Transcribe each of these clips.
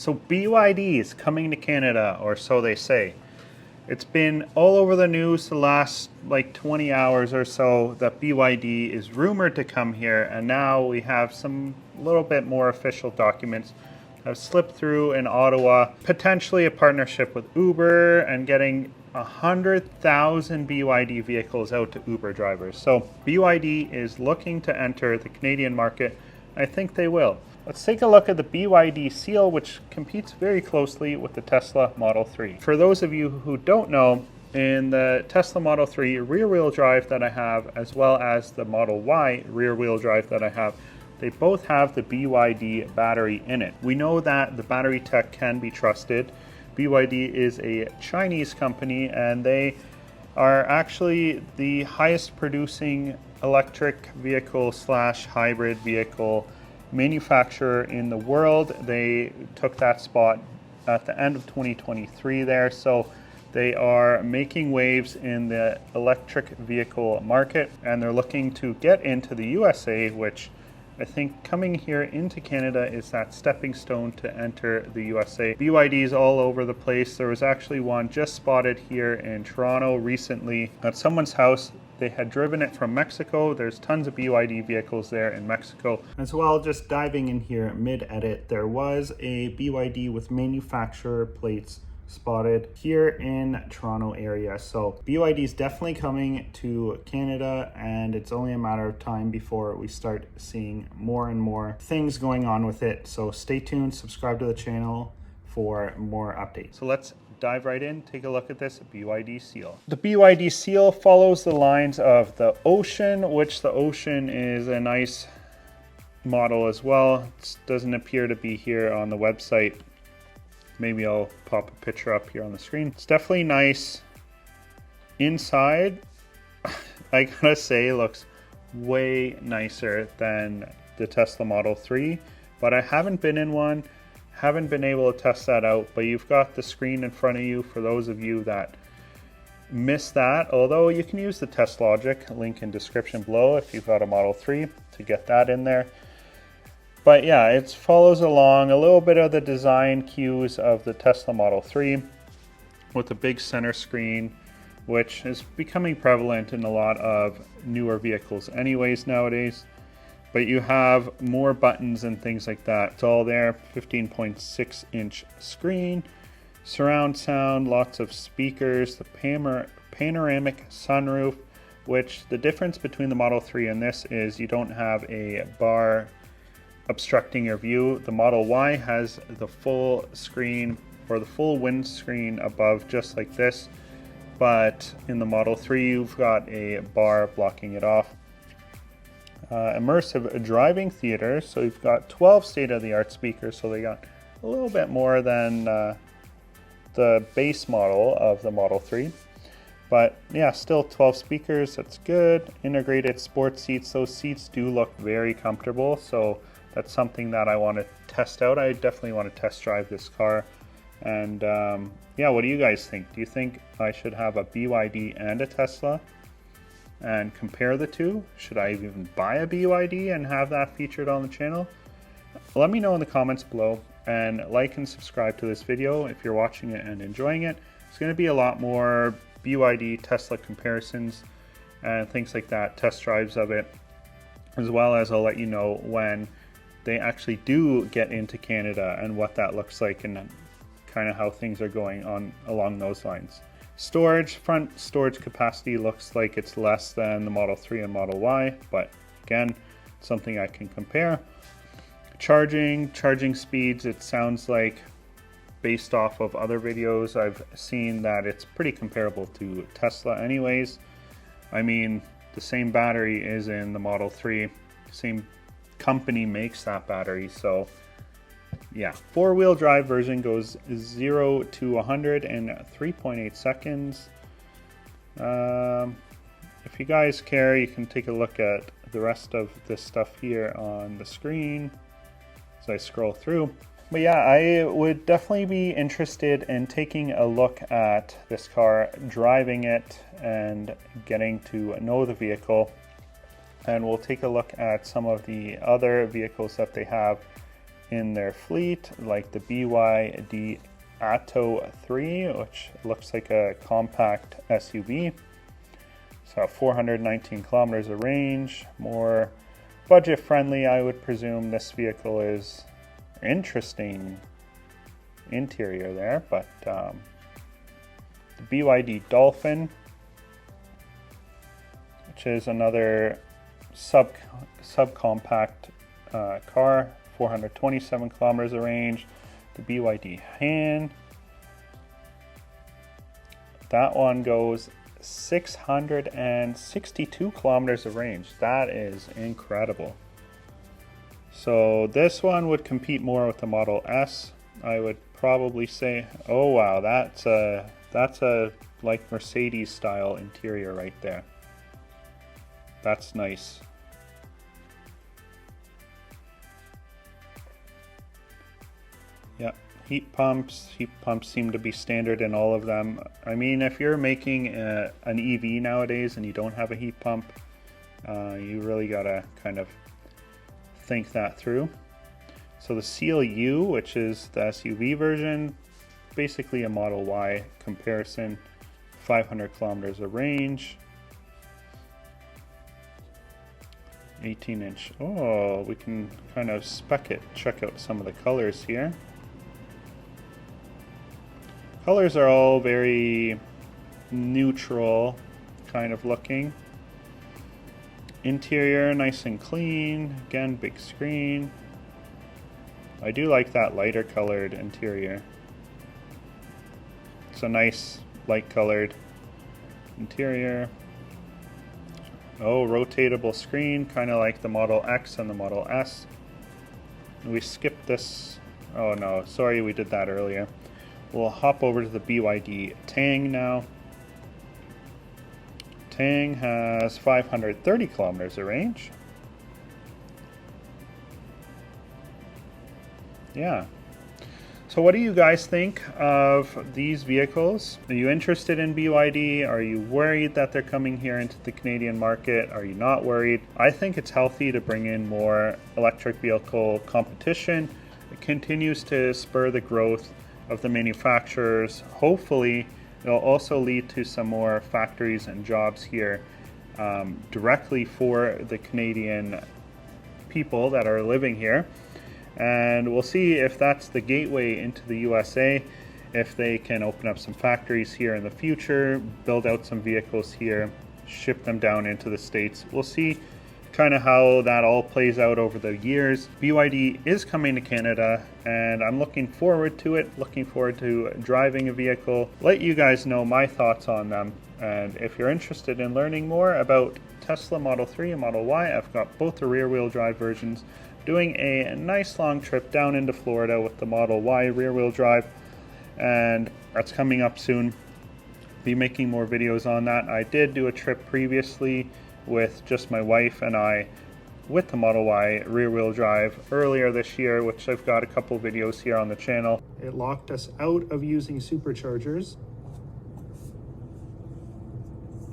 So BYD is coming to Canada, or so they say. It's been all over the news the last like 20 hours or so that BYD is rumored to come here, and now we have some little bit more official documents that have slipped through in Ottawa. Potentially a partnership with Uber and getting 100,000 BYD vehicles out to Uber drivers. So BYD is looking to enter the Canadian market. I think they will. Let's take a look at the BYD Seal, which competes very closely with the Tesla Model 3. For those of you who don't know, in the Tesla Model 3 rear-wheel drive that I have, as well as the Model Y rear-wheel drive that I have, they both have the BYD battery in it. We know that the battery tech can be trusted. BYD is a Chinese company, and they are actually the highest producing electric vehicle slash hybrid vehicle manufacturer in the world. They took that spot at the end of 2023 there, so they are making waves in the electric vehicle market, and they're looking to get into the USA, which I think coming here into Canada is that stepping stone to enter the USA. BYD is all over the place. There was actually one just spotted here in Toronto recently at someone's house. They had driven it from Mexico. There's tons of BYD vehicles there in Mexico. As well, just diving in here mid-edit, there was a BYD with manufacturer plates spotted here in Toronto area. So BYD is definitely coming to Canada, and it's only a matter of time before we start seeing more and more things going on with it. So stay tuned, subscribe to the channel for more updates. So let's dive right in, take a look at this BYD Seal. The BYD Seal follows the lines of the Ocean, which the Ocean is a nice model as well. It doesn't appear to be here on the website. Maybe I'll pop a picture up here on the screen. It's definitely nice. Inside, I gotta say, looks way nicer than the Tesla Model 3, but I haven't been in one. Haven't been able to test that out, but you've got the screen in front of you for those of you that missed that, although you can use the test logic, link in description below if you've got a Model 3 to get that in there. But yeah, it follows along a little bit of the design cues of the Tesla Model 3 with a big center screen, which is becoming prevalent in a lot of newer vehicles anyways nowadays. But you have more buttons and things like that. It's all there. 15.6 inch screen, surround sound, lots of speakers, the panoramic sunroof, which the difference between the Model 3 and this is you don't have a bar obstructing your view. The Model Y has the full screen or the full windscreen above, just like this. But in the Model 3, you've got a bar blocking it off. Immersive driving theater, so you've got 12 state-of-the-art speakers, so they got a little bit more than the base model of the Model 3. But yeah, still 12 speakers, that's good. Integrated sports seats, those seats do look very comfortable, so that's something that I want to test out. I definitely want to test drive this car. And yeah, what do you guys think? Do you think I should have a BYD and a Tesla and compare the two? Should I even buy a BYD and have that featured on the channel? Let me know in the comments below, and like and subscribe to this video if you're watching it and enjoying it. It's going to be a lot more BYD Tesla comparisons and things like that, test drives of it, as well as I'll let you know when they actually do get into Canada and what that looks like and kind of how things are going on along those lines. Storage, front storage capacity looks like it's less than the Model 3 and Model Y, but again, something I can compare. Charging speeds, it sounds like based off of other videos I've seen that it's pretty comparable to Tesla anyways. I mean, the same battery is in the Model 3, same company makes that battery, so yeah. Four-wheel drive version goes 0 to 100 in 3.8 seconds. If you guys care, you can take a look at the rest of this stuff here on the screen as I scroll through. But yeah, I would definitely be interested in taking a look at this car, driving it, and getting to know the vehicle. And we'll take a look at some of the other vehicles that they have in their fleet, like the BYD Atto 3, which looks like a compact SUV. So 419 kilometers of range, more budget friendly, I would presume. This vehicle is interesting interior there, but the BYD Dolphin, which is another subcompact car, 427 kilometers of range. The BYD Han, that one goes 662 kilometers of range. That is incredible. So this one would compete more with the Model S, I would probably say. Oh wow, that's a like Mercedes style interior right there. That's nice. Yeah, heat pumps seem to be standard in all of them. I mean, if you're making an EV nowadays and you don't have a heat pump, you really gotta kind of think that through. So the Seal U, which is the SUV version, basically a Model Y comparison, 500 kilometers of range. 18-inch. Oh, we can kind of spec it. Check out some of the colors here. Colors are all very neutral kind of looking. Interior nice and clean. Again, big screen. I do like that lighter colored interior. It's a nice light colored interior. Oh, rotatable screen, kind of like the Model X and the Model S. We skipped this. Oh no, sorry, we did that earlier. We'll hop over to the BYD Tang now. Tang has 530 kilometers of range. Yeah. So what do you guys think of these vehicles? Are you interested in BYD? Are you worried that they're coming here into the Canadian market? Are you not worried? I think it's healthy to bring in more electric vehicle competition. It continues to spur the growth of the manufacturers. Hopefully, it'll also lead to some more factories and jobs here directly for the Canadian people that are living here. And we'll see if that's the gateway into the USA, if they can open up some factories here in the future, build out some vehicles here, ship them down into the States. We'll see kind of how that all plays out over the years. BYD is coming to Canada and I'm looking forward to it, looking forward to driving a vehicle, let you guys know my thoughts on them. And if you're interested in learning more about Tesla Model 3 and Model Y, I've got both the rear-wheel drive versions. Doing a nice long trip down into Florida with the Model Y rear-wheel drive, and that's coming up soon. Be making more videos on that. I did do a trip previously with just my wife and I with the Model Y rear-wheel drive earlier this year, which I've got a couple videos here on the channel. It locked us out of using superchargers.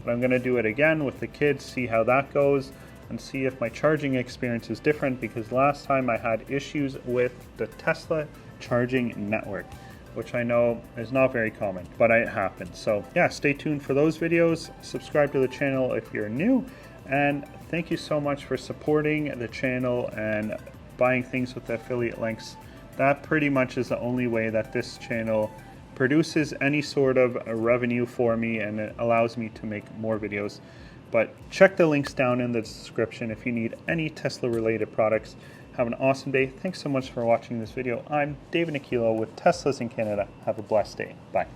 But I'm going to do it again with the kids, see how that goes, and see if my charging experience is different, because last time I had issues with the Tesla charging network, which I know is not very common, but it happened. So yeah, stay tuned for those videos. Subscribe to the channel if you're new, and thank you so much for supporting the channel and buying things with the affiliate links. That pretty much is the only way that this channel produces any sort of revenue for me, and it allows me to make more videos. But check the links down in the description if you need any Tesla related products. Have an awesome day. Thanks so much for watching this video. I'm David Aquilo with Teslas in Canada. Have a blessed day. Bye.